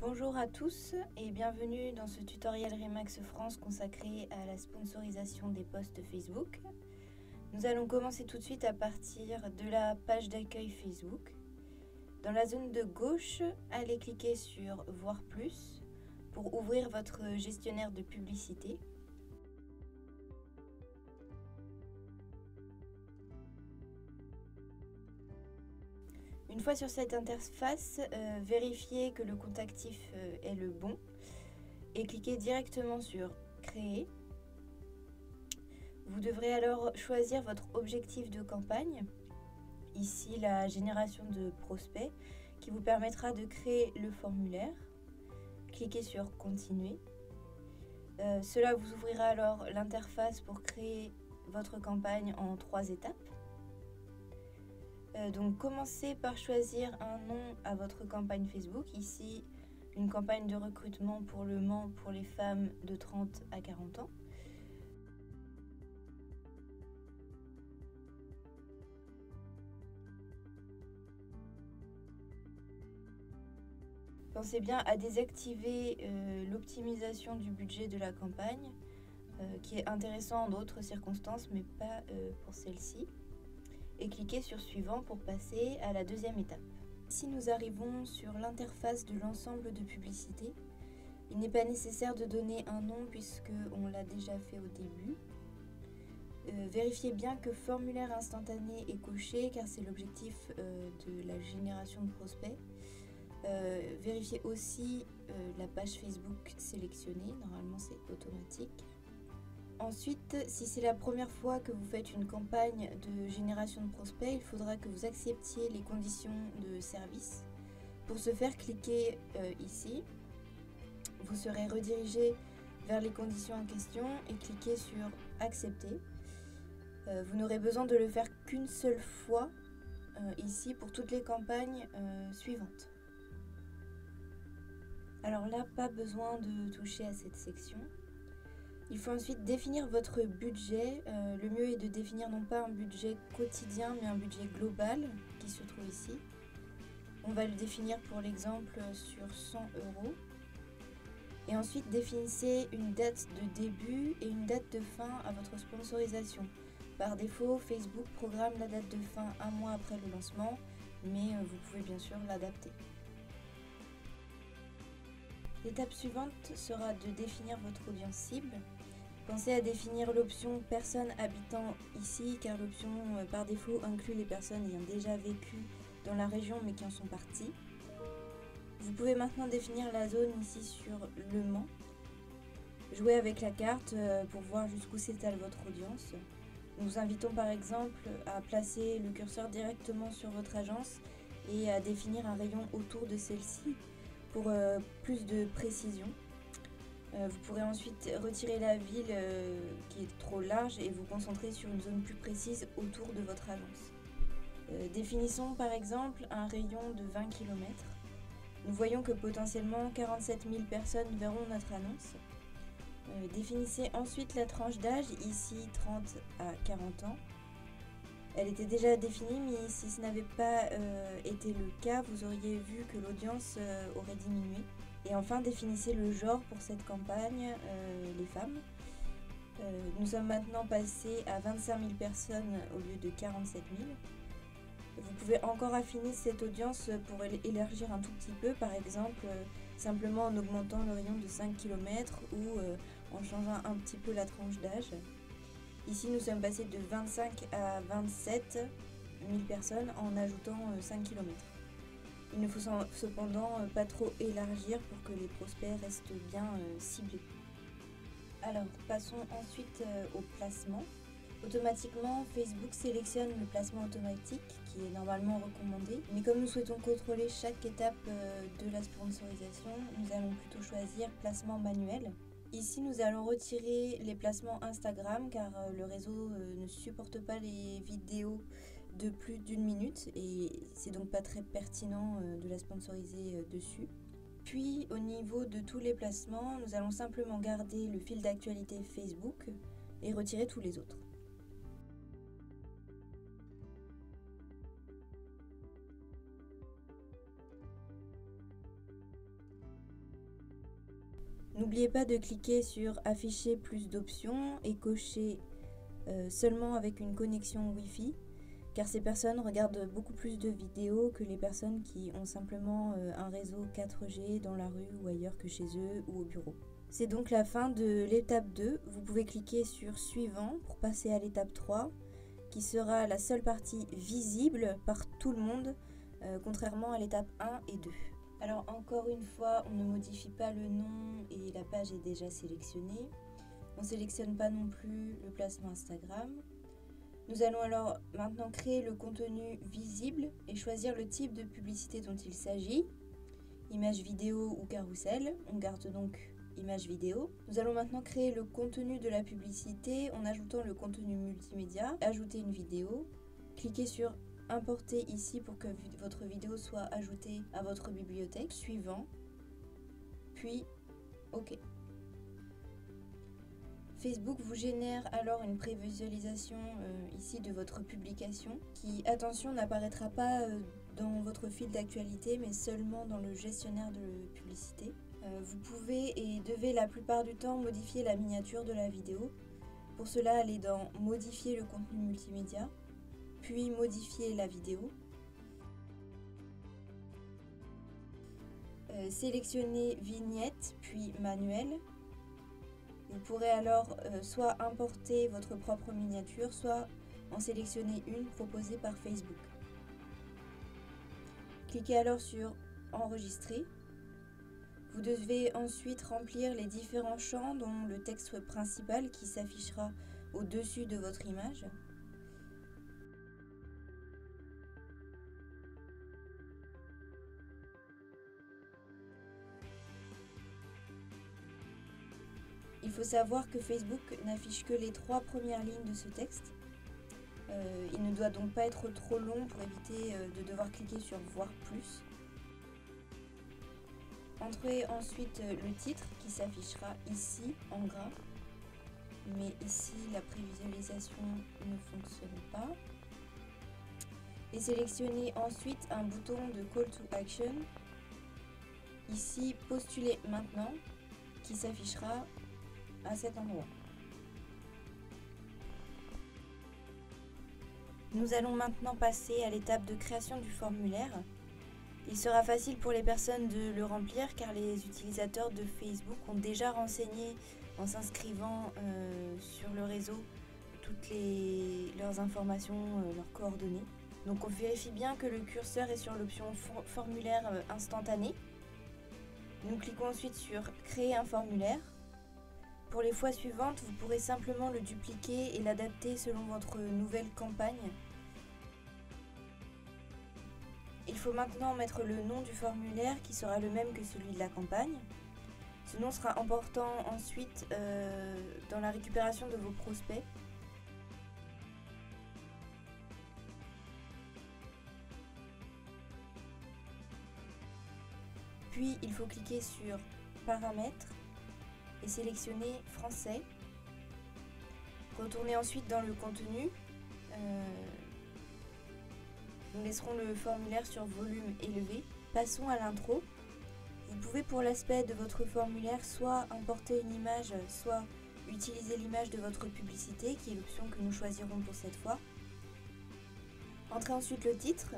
Bonjour à tous et bienvenue dans ce tutoriel Remax France consacré à la sponsorisation des posts Facebook. Nous allons commencer tout de suite à partir de la page d'accueil Facebook. Dans la zone de gauche, allez cliquer sur Voir plus pour ouvrir votre gestionnaire de publicité. Une fois sur cette interface, vérifiez que le compte actif est le bon et cliquez directement sur Créer. Vous devrez alors choisir votre objectif de campagne, ici la génération de prospects, qui vous permettra de créer le formulaire. Cliquez sur Continuer. Cela vous ouvrira alors l'interface pour créer votre campagne en 3 étapes. Donc commencez par choisir un nom à votre campagne Facebook, ici une campagne de recrutement pour le Mans pour les femmes de 30 à 40 ans. Pensez bien à désactiver l'optimisation du budget de la campagne, qui est intéressant en d'autres circonstances mais pas pour celle-ci. Et cliquez sur Suivant pour passer à la deuxième étape. Ici, nous arrivons sur l'interface de l'ensemble de publicités. Il n'est pas nécessaire de donner un nom puisqu'on l'a déjà fait au début. Vérifiez bien que formulaire instantané est coché car c'est l'objectif de la génération de prospects. Vérifiez aussi la page Facebook sélectionnée, normalement c'est automatique. Ensuite, si c'est la première fois que vous faites une campagne de génération de prospects, il faudra que vous acceptiez les conditions de service. Pour ce faire, cliquez ici. Vous serez redirigé vers les conditions en question et cliquez sur Accepter. Vous n'aurez besoin de le faire qu'une seule fois ici pour toutes les campagnes suivantes. Alors là, pas besoin de toucher à cette section. Il faut ensuite définir votre budget. Le mieux est de définir non pas un budget quotidien, mais un budget global qui se trouve ici. On va le définir pour l'exemple sur 100 €. Et ensuite, définissez une date de début et une date de fin à votre sponsorisation. Par défaut, Facebook programme la date de fin un mois après le lancement, mais vous pouvez bien sûr l'adapter. L'étape suivante sera de définir votre audience cible. Pensez à définir l'option personnes habitant ici car l'option par défaut inclut les personnes ayant déjà vécu dans la région mais qui en sont parties. Vous pouvez maintenant définir la zone ici sur Le Mans. Jouez avec la carte pour voir jusqu'où s'étale votre audience. Nous vous invitons par exemple à placer le curseur directement sur votre agence et à définir un rayon autour de celle-ci pour plus de précision. Vous pourrez ensuite retirer la ville qui est trop large et vous concentrer sur une zone plus précise autour de votre agence. Définissons par exemple un rayon de 20 km. Nous voyons que potentiellement 47 000 personnes verront notre annonce. Définissez ensuite la tranche d'âge, ici 30 à 40 ans. Elle était déjà définie, mais si ce n'avait pas été le cas, vous auriez vu que l'audience aurait diminué. Et enfin, définissez le genre pour cette campagne, les femmes. Nous sommes maintenant passés à 25 000 personnes au lieu de 47 000. Vous pouvez encore affiner cette audience pour élargir un tout petit peu, par exemple simplement en augmentant le rayon de 5 km ou en changeant un petit peu la tranche d'âge. Ici, nous sommes passés de 25 à 27 000 personnes en ajoutant 5 km. Il ne faut cependant pas trop élargir pour que les prospects restent bien ciblés. Alors, passons ensuite au placement. Automatiquement, Facebook sélectionne le placement automatique qui est normalement recommandé. Mais comme nous souhaitons contrôler chaque étape de la sponsorisation, nous allons plutôt choisir placement manuel. Ici, nous allons retirer les placements Instagram car le réseau ne supporte pas les vidéos de plus d'1 minute et c'est donc pas très pertinent de la sponsoriser dessus. Puis, au niveau de tous les placements, nous allons simplement garder le fil d'actualité Facebook et retirer tous les autres. N'oubliez pas de cliquer sur afficher plus d'options et cocher seulement avec une connexion Wi-Fi, car ces personnes regardent beaucoup plus de vidéos que les personnes qui ont simplement un réseau 4G dans la rue ou ailleurs que chez eux ou au bureau. C'est donc la fin de l'étape 2. Vous pouvez cliquer sur suivant pour passer à l'étape 3, qui sera la seule partie visible par tout le monde, contrairement à l'étape 1 et 2. Alors encore une fois, on ne modifie pas le nom et la page est déjà sélectionnée. On ne sélectionne pas non plus le placement Instagram. Nous allons alors maintenant créer le contenu visible et choisir le type de publicité dont il s'agit. Image vidéo ou carrousel, on garde donc image vidéo. Nous allons maintenant créer le contenu de la publicité en ajoutant le contenu multimédia, ajouter une vidéo, cliquez sur importer ici pour que votre vidéo soit ajoutée à votre bibliothèque, suivant, puis OK. Facebook vous génère alors une prévisualisation ici de votre publication qui, attention, n'apparaîtra pas dans votre fil d'actualité mais seulement dans le gestionnaire de publicité. Vous pouvez et devez la plupart du temps modifier la miniature de la vidéo. Pour cela, allez dans modifier le contenu multimédia, puis modifier la vidéo. Sélectionnez vignette puis manuel. Vous pourrez alors soit importer votre propre miniature, soit en sélectionner une proposée par Facebook. Cliquez alors sur enregistrer. Vous devez ensuite remplir les différents champs dont le texte principal qui s'affichera au-dessus de votre image. Il faut savoir que Facebook n'affiche que les 3 premières lignes de ce texte. Il ne doit donc pas être trop long pour éviter de devoir cliquer sur voir plus. Entrez ensuite le titre qui s'affichera ici en gras, mais ici la prévisualisation ne fonctionne pas. Et sélectionnez ensuite un bouton de Call to Action, ici postuler maintenant, qui s'affichera à cet endroit. Nous allons maintenant passer à l'étape de création du formulaire. Il sera facile pour les personnes de le remplir car les utilisateurs de Facebook ont déjà renseigné en s'inscrivant sur le réseau toutes leurs informations, leurs coordonnées. Donc on vérifie bien que le curseur est sur l'option formulaire instantané. Nous cliquons ensuite sur créer un formulaire. Pour les fois suivantes, vous pourrez simplement le dupliquer et l'adapter selon votre nouvelle campagne. Il faut maintenant mettre le nom du formulaire qui sera le même que celui de la campagne. Ce nom sera important ensuite dans la récupération de vos prospects. Puis il faut cliquer sur Paramètres et sélectionner Français. Retournez ensuite dans le contenu. Nous laisserons le formulaire sur volume élevé. Passons à l'intro. Vous pouvez pour l'aspect de votre formulaire soit importer une image, soit utiliser l'image de votre publicité, qui est l'option que nous choisirons pour cette fois. Entrez ensuite le titre,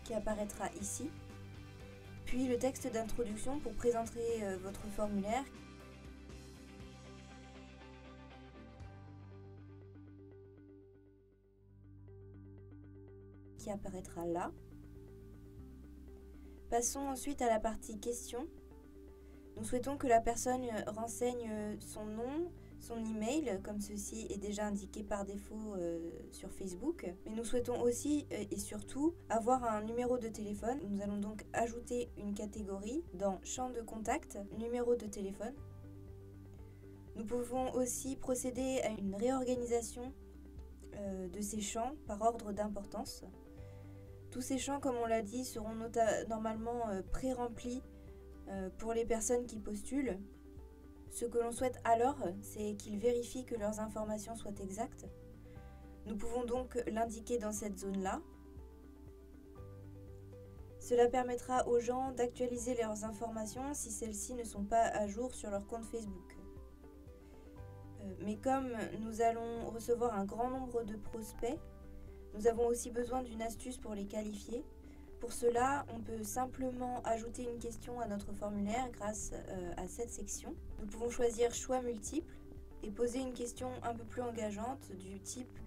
qui apparaîtra ici. Puis le texte d'introduction pour présenter votre formulaire. Qui apparaîtra là. Passons ensuite à la partie questions. Nous souhaitons que la personne renseigne son nom, son email, comme ceci est déjà indiqué par défaut sur Facebook. Mais nous souhaitons aussi et surtout avoir un numéro de téléphone. Nous allons donc ajouter une catégorie dans champ de contact, numéro de téléphone. Nous pouvons aussi procéder à une réorganisation de ces champs par ordre d'importance. Tous ces champs, comme on l'a dit, seront normalement pré-remplis pour les personnes qui postulent. Ce que l'on souhaite alors, c'est qu'ils vérifient que leurs informations soient exactes. Nous pouvons donc l'indiquer dans cette zone-là. Cela permettra aux gens d'actualiser leurs informations si celles-ci ne sont pas à jour sur leur compte Facebook. Mais comme nous allons recevoir un grand nombre de prospects, nous avons aussi besoin d'une astuce pour les qualifier. Pour cela, on peut simplement ajouter une question à notre formulaire grâce à cette section. Nous pouvons choisir choix multiples et poser une question un peu plus engageante du type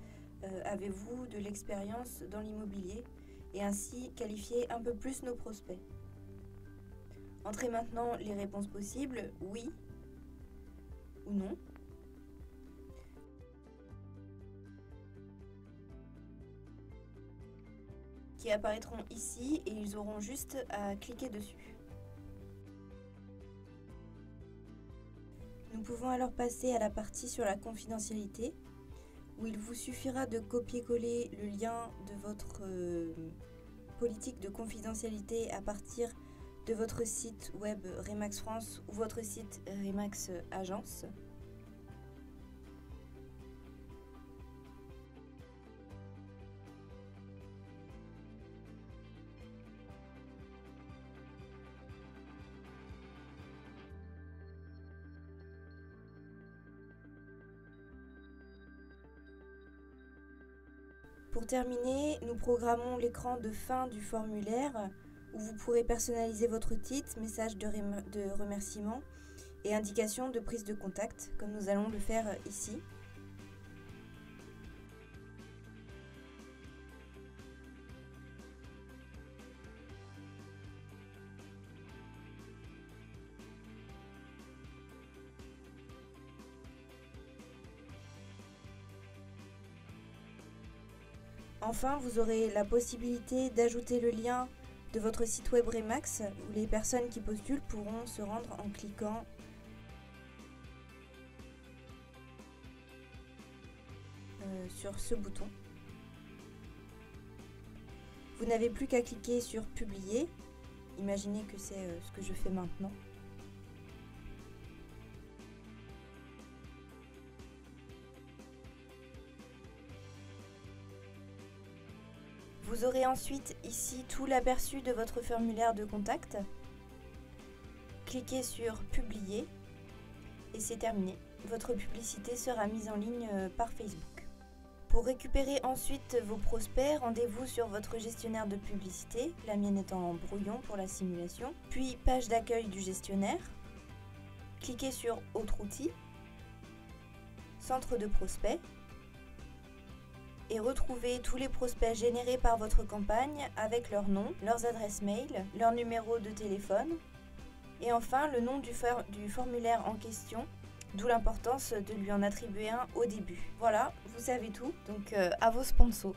avez-vous de l'expérience dans l'immobilier, et ainsi qualifier un peu plus nos prospects. Entrez maintenant les réponses possibles, oui ou non. Qui apparaîtront ici et ils auront juste à cliquer dessus. Nous pouvons alors passer à la partie sur la confidentialité, où il vous suffira de copier-coller le lien de votre politique de confidentialité à partir de votre site web Remax France ou votre site Remax Agence. Pour terminer, nous programmons l'écran de fin du formulaire où vous pourrez personnaliser votre titre, message de remerciement et indication de prise de contact, comme nous allons le faire ici. Enfin, vous aurez la possibilité d'ajouter le lien de votre site web Remax où les personnes qui postulent pourront se rendre en cliquant sur ce bouton. Vous n'avez plus qu'à cliquer sur publier. Imaginez que c'est ce que je fais maintenant. Vous aurez ensuite ici tout l'aperçu de votre formulaire de contact. Cliquez sur publier et c'est terminé. Votre publicité sera mise en ligne par Facebook. Pour récupérer ensuite vos prospects, rendez-vous sur votre gestionnaire de publicité, la mienne étant en brouillon pour la simulation, puis page d'accueil du gestionnaire. Cliquez sur autre outil, centre de prospects, et retrouvez tous les prospects générés par votre campagne avec leur nom, leurs adresses mail, leur numéro de téléphone et enfin le nom du formulaire en question, d'où l'importance de lui en attribuer un au début. Voilà, vous savez tout, donc à vos sponsors.